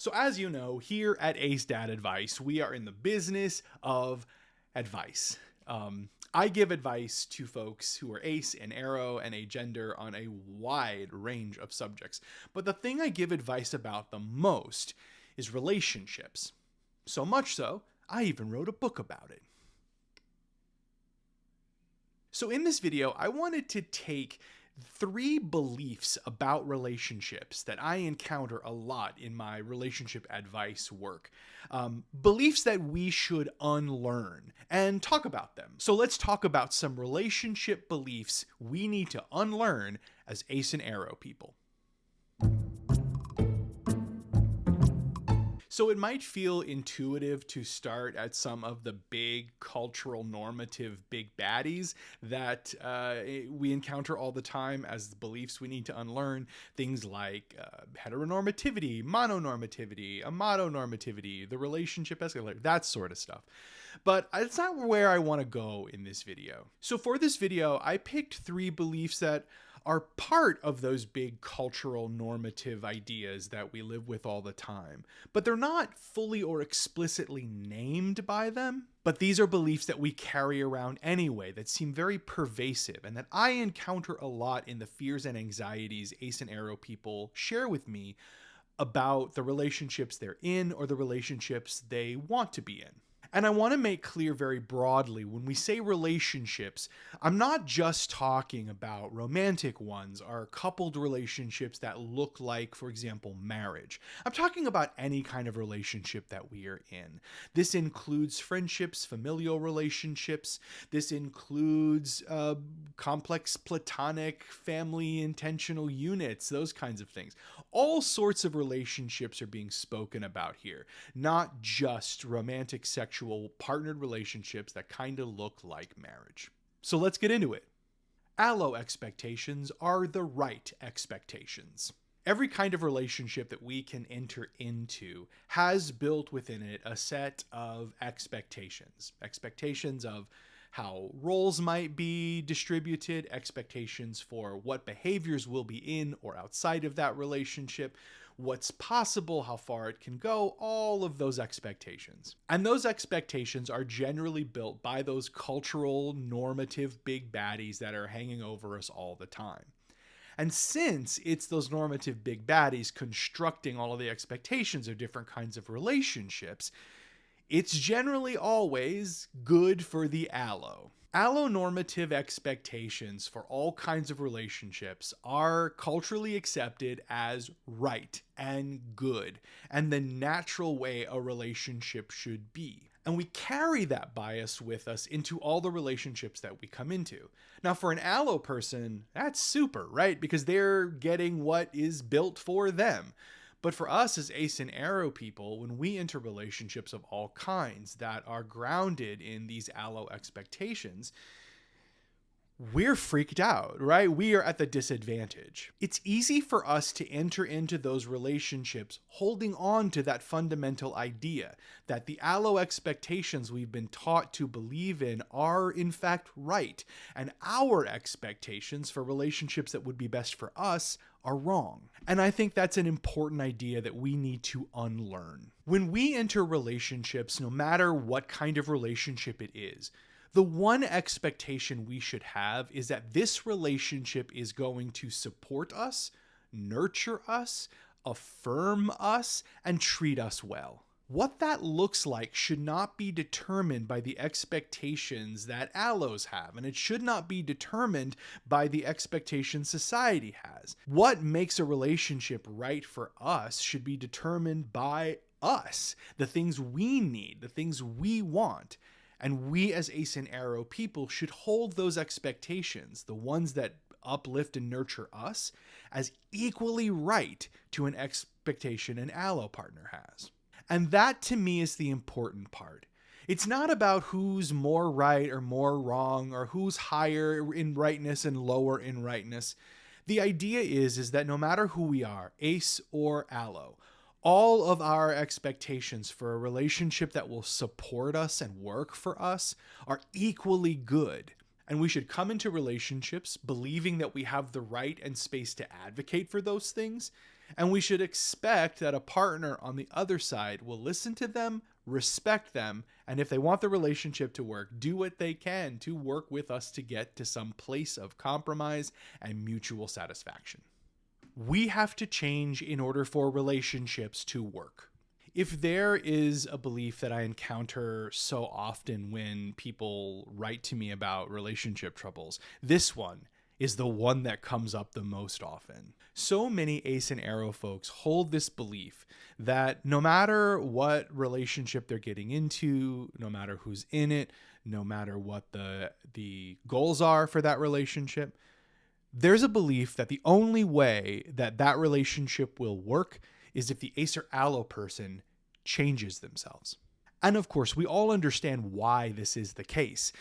So as you know, here at Ace Dad Advice, we are in the business of advice. I give advice to folks who are ace and arrow and agender on a wide range of subjects. But the thing I give advice about the most is relationships. So much so, I even wrote a book about it. So in this video, I wanted to take 3 beliefs about relationships that I encounter a lot in my relationship advice work. Beliefs that we should unlearn and talk about them. So let's talk about some relationship beliefs we need to unlearn as ace and arrow people. So it might feel intuitive to start at some of the big cultural normative big baddies that we encounter all the time as beliefs we need to unlearn. Things like heteronormativity, mononormativity, amatonormativity, the relationship escalator, that sort of stuff. But it's not where I want to go in this video. So for this video, I picked 3 beliefs that are part of those big cultural normative ideas that we live with all the time. But they're not fully or explicitly named by them. But these are beliefs that we carry around anyway that seem very pervasive and that I encounter a lot in the fears and anxieties ace and arrow people share with me about the relationships they're in or the relationships they want to be in. And I want to make clear very broadly, when we say relationships, I'm not just talking about romantic ones or coupled relationships that look like, for example, marriage. I'm talking about any kind of relationship that we are in. This includes friendships, familial relationships. This includes complex platonic family intentional units, those kinds of things. All sorts of relationships are being spoken about here, not just romantic sexual partnered relationships that kind of look like marriage. So let's get into it. Allo expectations are the right expectations. Every kind of relationship that we can enter into has built within it a set of expectations. Expectations of how roles might be distributed, expectations for what behaviors will be in or outside of that relationship, what's possible, how far it can go, all of those expectations. And those expectations are generally built by those cultural normative big baddies that are hanging over us all the time. And since it's those normative big baddies constructing all of the expectations of different kinds of relationships, it's generally always good for the allo. Allonormative expectations for all kinds of relationships are culturally accepted as right and good and the natural way a relationship should be. And we carry that bias with us into all the relationships that we come into. Now, for an allo person, that's super, right? Because they're getting what is built for them. But for us as ace and arrow people, when we enter relationships of all kinds that are grounded in these allo expectations, we're freaked out, right? We are at the disadvantage. It's easy for us to enter into those relationships holding on to that fundamental idea that the allo expectations we've been taught to believe in are in fact right, and our expectations for relationships that would be best for us are wrong. And I think that's an important idea that we need to unlearn. When we enter relationships, no matter what kind of relationship it is, the one expectation we should have is that this relationship is going to support us, nurture us, affirm us, and treat us well. What that looks like should not be determined by the expectations that allos have, and it should not be determined by the expectations society has. What makes a relationship right for us should be determined by us, the things we need, the things we want. And we as ace and arrow people should hold those expectations, the ones that uplift and nurture us, as equally right to an expectation an allo partner has. And that to me is the important part. It's not about who's more right or more wrong or who's higher in rightness and lower in rightness. The idea is that no matter who we are, ace or allo, all of our expectations for a relationship that will support us and work for us are equally good. And we should come into relationships believing that we have the right and space to advocate for those things, And we should expect that a partner on the other side will listen to them, respect them, and if they want the relationship to work, do what they can to work with us to get to some place of compromise and mutual satisfaction. We have to change in order for relationships to work. If there is a belief that I encounter so often when people write to me about relationship troubles, this one is the one that comes up the most often. So many Ace and Arrow folks hold this belief that no matter what relationship they're getting into, no matter who's in it, no matter what the goals are for that relationship, there's a belief that the only way that that relationship will work is if the Ace or Allo person changes themselves. And of course, we all understand why this is the case.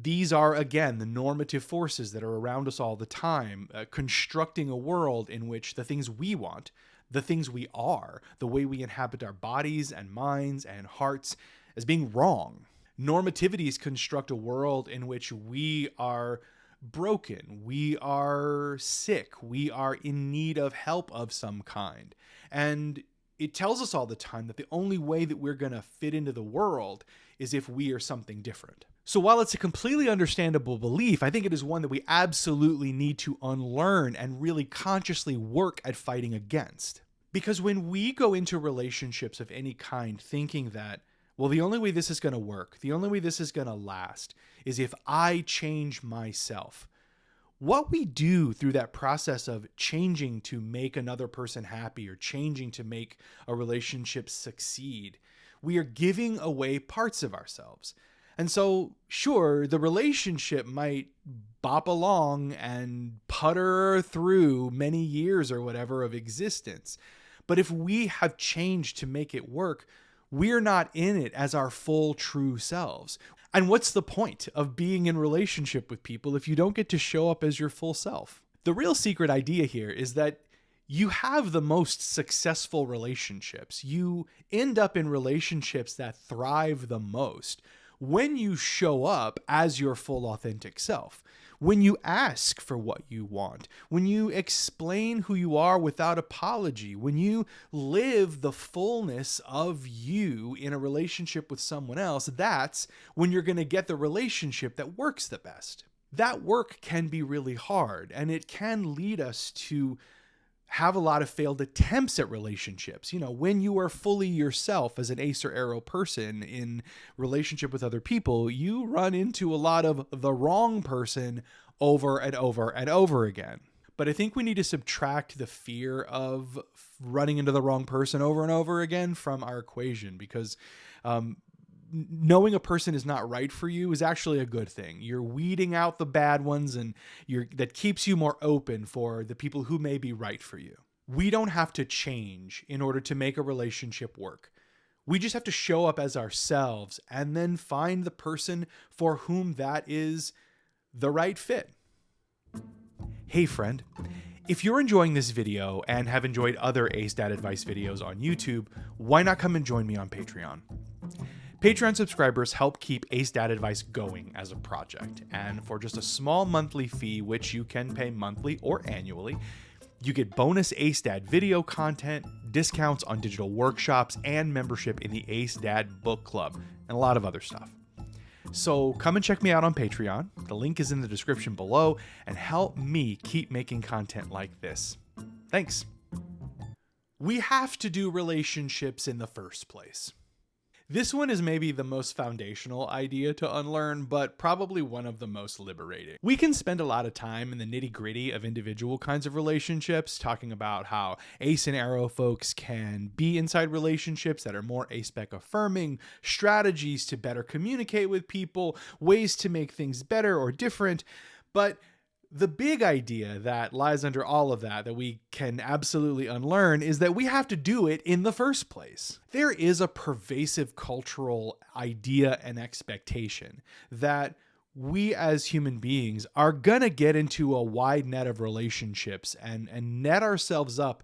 These are, again, the normative forces that are around us all the time, constructing a world in which the things we want, the things we are, the way we inhabit our bodies and minds and hearts as being wrong. Normativities construct a world in which we are broken, we are sick, we are in need of help of some kind. And it tells us all the time that the only way that we're going to fit into the world is if we are something different. So while it's a completely understandable belief, I think it is one that we absolutely need to unlearn and really consciously work at fighting against. Because when we go into relationships of any kind thinking that, well, the only way this is going to work, the only way this is going to last is if I change myself, what we do through that process of changing to make another person happy or changing to make a relationship succeed, we are giving away parts of ourselves. And so, sure, the relationship might bop along and putter through many years or whatever of existence. But if we have changed to make it work, we're not in it as our full, true selves. And what's the point of being in relationship with people if you don't get to show up as your full self? The real secret idea here is that you have the most successful relationships. You end up in relationships that thrive the most when you show up as your full, authentic self. When you ask for what you want, when you explain who you are without apology, when you live the fullness of you in a relationship with someone else, that's when you're going to get the relationship that works the best. That work can be really hard, and it can lead us to have a lot of failed attempts at relationships. You know, when you are fully yourself as an Ace or Arrow person in relationship with other people, you run into a lot of the wrong person over and over and over again. But I think we need to subtract the fear of running into the wrong person over and over again from our equation, because knowing a person is not right for you is actually a good thing. You're weeding out the bad ones, and that keeps you more open for the people who may be right for you. We don't have to change in order to make a relationship work. We just have to show up as ourselves and then find the person for whom that is the right fit. Hey friend, if you're enjoying this video and have enjoyed other Ace Dad Advice videos on YouTube, why not come and join me on Patreon? Patreon subscribers help keep Ace Dad Advice going as a project, and for just a small monthly fee, which you can pay monthly or annually, you get bonus Ace Dad video content, discounts on digital workshops, and membership in the Ace Dad Book Club, and a lot of other stuff. So come and check me out on Patreon. The link is in the description below, and help me keep making content like this. Thanks. We have to do relationships in the first place. This one is maybe the most foundational idea to unlearn, but probably one of the most liberating. We can spend a lot of time in the nitty-gritty of individual kinds of relationships, talking about how Ace and Arrow folks can be inside relationships that are more aspec affirming, strategies to better communicate with people, ways to make things better or different, but the big idea that lies under all of that we can absolutely unlearn is that we have to do it in the first place. There is a pervasive cultural idea and expectation that we as human beings are gonna get into a wide net of relationships and net ourselves up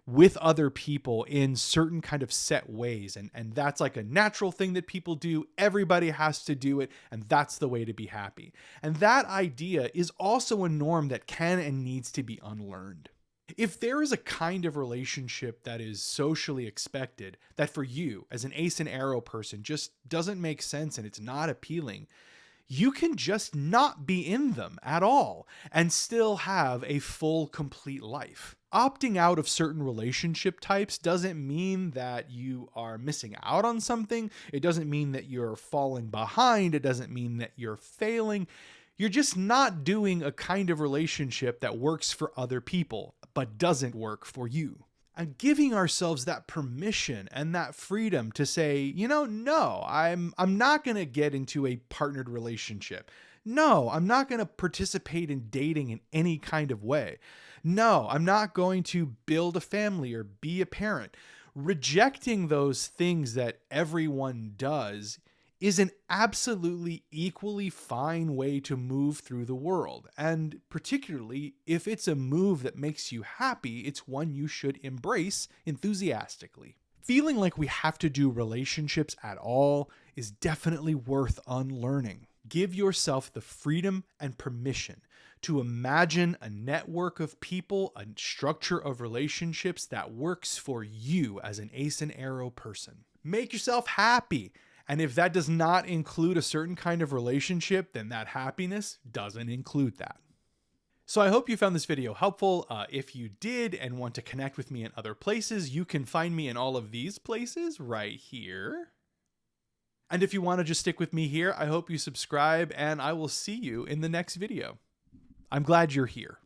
with other people in certain kind of set ways. And that's like a natural thing that people do. Everybody has to do it, and that's the way to be happy. And that idea is also a norm that can and needs to be unlearned. If there is a kind of relationship that is socially expected, that for you as an ace and arrow person just doesn't make sense and it's not appealing, you can just not be in them at all and still have a full, complete life. Opting out of certain relationship types doesn't mean that you are missing out on something. It doesn't mean that you're falling behind. It doesn't mean that you're failing. You're just not doing a kind of relationship that works for other people, but doesn't work for you. And giving ourselves that permission and that freedom to say, no, I'm not going to get into a partnered relationship. No, I'm not going to participate in dating in any kind of way. No, I'm not going to build a family or be a parent. Rejecting those things that everyone does is an absolutely equally fine way to move through the world. And particularly if it's a move that makes you happy, it's one you should embrace enthusiastically. Feeling like we have to do relationships at all is definitely worth unlearning. Give yourself the freedom and permission to imagine a network of people, a structure of relationships that works for you as an ace and arrow person. Make yourself happy. And if that does not include a certain kind of relationship, then that happiness doesn't include that. So I hope you found this video helpful. If you did and want to connect with me in other places, you can find me in all of these places right here. And if you want to just stick with me here, I hope you subscribe and I will see you in the next video. I'm glad you're here.